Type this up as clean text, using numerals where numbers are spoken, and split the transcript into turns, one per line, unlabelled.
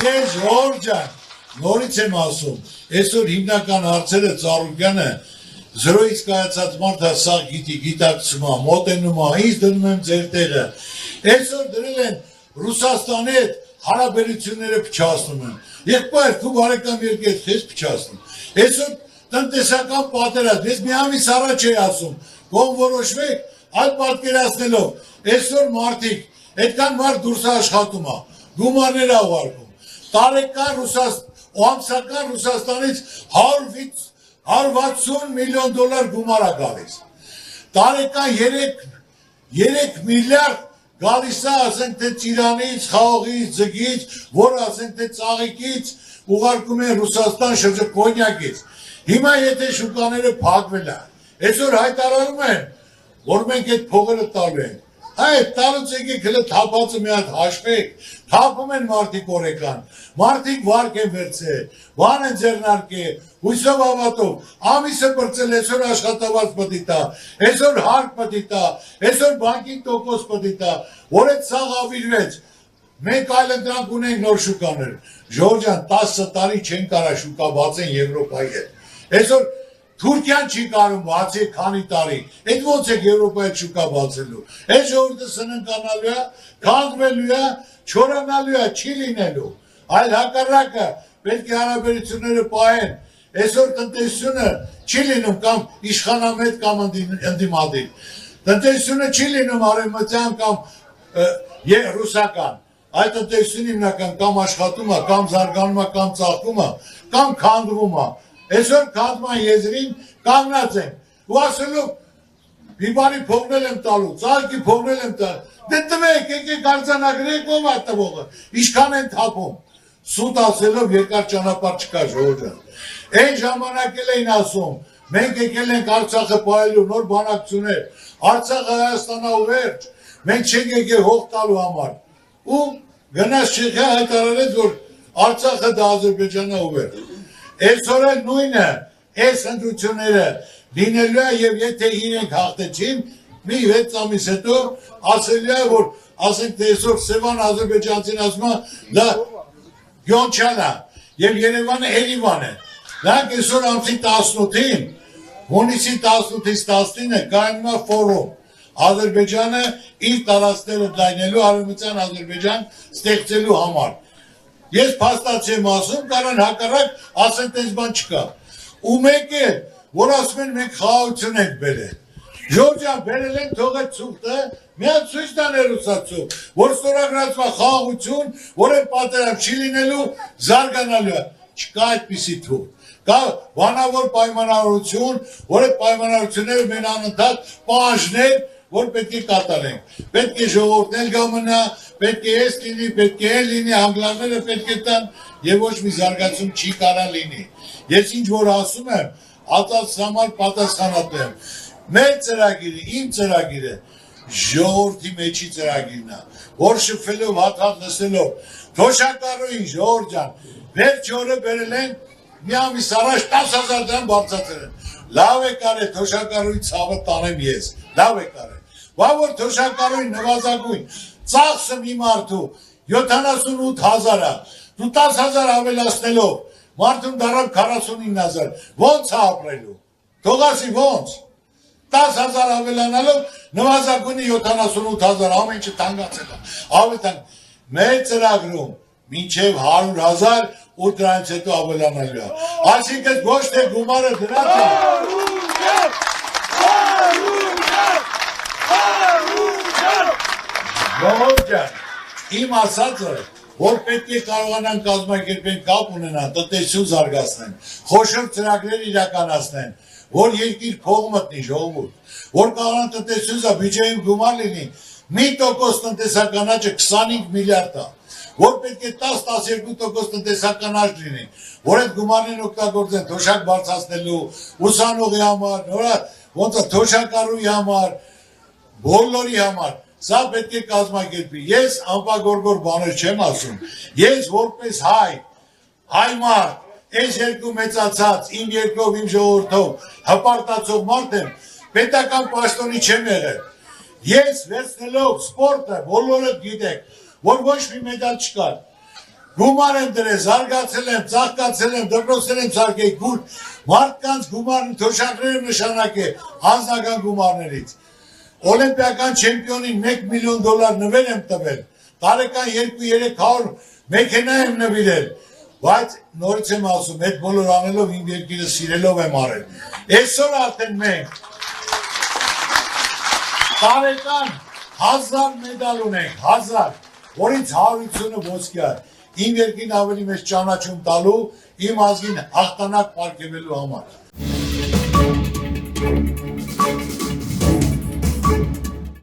ես ժողովուրդ ջան, նորից եմ ասում, այսօր հիմնական հարցերը Ծառուկյանը զրոյից կայացած մարդը սա գիտի, գիտակցում է, մոտենում է, ինձ դնում եմ ձեր տեղը։ Այսօր դրել են Ռուսաստանի հետ հարաբերությունները փչացնում են։ Եղբայր, դու բարեկամ երկու քեզ փչացնում։ Այսօր տնտեսական պատերազմ, ես մի ամիս առաջ էի ասում, կողմ որոշվեք, այլ պատկերացնելով, այսօր մարդիկ, այդքան մարդ դուրս աշխատում է, գումարներ ավարկում, տարեկան ու ամսական Ռուսաստանից 160 միլիոն դոլար գումար է գալիս, տարեկան 3 միլիարդ գալիս է, ասենք թե Ծիրանից, Խաղողից, Ձգից, որ ասենք թե Ծաղիկից, ուղարկում են Ռուսաստան շրջակոնյակից, հիմա եթե շուկաները փակվել են, այսօր հայտարարում են, որ մենք այդ փողերը տալու ենք, այդ տալուց եկեք հլը թափածը մի հատ հաշվեք, թափում են մարդիկ օրեկան, մարդիկ վարկ են վերցել, բան են ձեռնարկել, հույսով ավատով, ամիսը բրծել, այսօր աշխատավարձ պտի տա, այսօր հարկ պտի տա, այսօր բանկին տոկոս պտի տա, որ այդ սաղ ավիրվեց, մենք այլ ընդրանք ունենք նոր շուկաներ, Ժողովուրդ ջան, 10 տարի չեն կարա շուկա բացեն Եվրոպայի հետ, այսօր Թուրքիան չի կարում բացի քանի տարի, այդ ոնց է Եվրոպայի շուկա բացելու, այդ ժողովուրդը սննկանալու է, քանդվելու է, չորանալու է, չի լինելու, այլ հակառակը պետք է հարաբերությունները պահեն, այսօր տնտեսությունը չի լինում կամ իշխանամետ կամ ընդդիմադիր, տնտեսությունը չի լինում արևմտյան կամ ռուսական, այլ տնտեսությունը հիմնական կամ աշխատում է, կամ զարգանում է, կամ ծաղկում է, կամ քանդվում է, այսօր քանդման եզրին կանգնած են, ու ասելու մի բանի փողնել եմ տալու, ծաղկի փողնել եմ տալու, դե տվեք, եկեք արձանագրեք ով է տվողը, ինչքան են թափում, սուտ ասելով երկար ճանապարհ չկա ժողովուրդ ջան, այն ժամանակ էլ էին ասում, մենք եկել ենք Արցախը պահելու նոր բանակցություններ, Արցախը Հայաստանա ու վերջ, մենք չենք եկել հող տալու համար, ու գնաց Չեխիա հայտարարեց, որ Արցախը դա Ադրբեջանա ու վերջ, այսօր էլ նույնը, այս ընտրությունները լինելու է և եթե իրենք հաղթեցին, մի 6 ամիս հետո ասելու է, որ ասենք թե այսօր Սևան ադրբեջանցին ասում է, դա Գյոնչան է, և Երևանը Էրիվան է, նրանք այսօր ամսի 18-ին, հունիսի 18-ից 19-ը կայանում է ֆորում, Ադրբեջանը իր տարածքները դայնելու արևմտյան Ադրբեջան ստեղծելու համար։ Ես փաստացի եմ ասում, կարան հակառակ ասեն տես բան չկա։ Ու մեկ է, որ ասում են մենք խաղաղություն ենք բերել։ Ժողովուրդ ջան, բերել են թողել ցուղթը, մի հատ ցույց տան հեռուստացույց, որ ստորագրած է խաղաղություն, որ այն պատերազմ չի լինելու, զարգանալու է։ Չկա այդպիսի թուղթ։ Կա բանավոր պայմանավորություն, որ այդ պայմանավորությունները մենք անընդհատ պահանջներ, որ պետք է կատարենք, պետք է ժողովուրդն էլ գամնա, պետք է ես լինի, պետք է էլ լինի, հանգլարները պետք է տան և ոչ մի զարգացում չի կարա լինի։ Ես ինչ որ ասում եմ, ածած համար պատասխանատու եմ։ Մեր ծրագիրը, իմ ծրագիրը, ժողովրդի մեջի ծրագիրն է, որ շփվելով հատ լսելով, թոշակառուին ժողովուրդ ջան, վերջ օրը բերել են, մի ամիս առաջ 10,000 դրամ բարձրացրել են։ Լավ է կարել թոշակառուի ցավը տանեմ ես, լավ է կարել։ Բա որ թոշակառուի նվազագույն ծախսը մի մարդու 78,000 է, դու 10,000 ավելացնելով, մարդուն դառավ 49,000, ոնց է ապրելու, թողասի ոնց, 10,000 ավելանալով նվազագույնը 78,000, ամեն ինչը թանկացել է, ավետան, մեր ծրագրում մինչև 100,000 ու դրանից հետո ավելանալու է, այսինքն ոչ թե գումարը դրանց է, Ժողովուրդ ջան, իմ ասածը, որ պետք է կարողանան կազմակերպեն կապ ունենան, տնտեսություն զարգացնեն, խոշոր ծրագրեր իրականացնեն, որ երկիր փող մտնի ժողովուրդ, որ կարողանան տնտեսություն բյուջեին գումար լինի, 1% տնտեսական աճը 25 միլիարդ է, որ պետք է 10-12% տնտեսական աճ լինի, որ այդ գումարներն օգտագործեն թոշակ բարձրացնելու, ուսանողի համար, ոնց է թոշակառուի համար, բոլորի համար, սա պետք է կազմակերպի, ես անպագորգոր բաներ չեմ ասում, ես որպես հայ մարդ, այս երկու մեծացած, իմ երկրով, իմ ժողովրդով, հպարտացող մարդ եմ, պետական պաշտոնի չեմ եղել, ես վերցնելով սպորտը, բոլորը գիտեք, որ ոչ մի մեդալ չկար, Գումար եմ դրել, զարգացել եմ, ծաղկացել եմ, դպրոցներ եմ սարքել, մարդկանց գումարն թոշակներ եմ նշանակել անձնական գումարներից։ Օլիմպիական չեմպիոնին $1 միլիոն նվեր եմ տվել, տարեկան 200-300 մեքենա եմ նվիրել, բայց նորից եմ ասում, այդ բոլոր անելով իմ երկիրը սիրելով եմ արել։ Այսօր արդեն մենք տարեկան 1000 մեդալ ունենք, 1000, որից 150-ը ոսկյա։ Իմ երկին ավելի մեծ ճանաչում տալու, իմ ազգին հաղթանակ պարգևելու համար։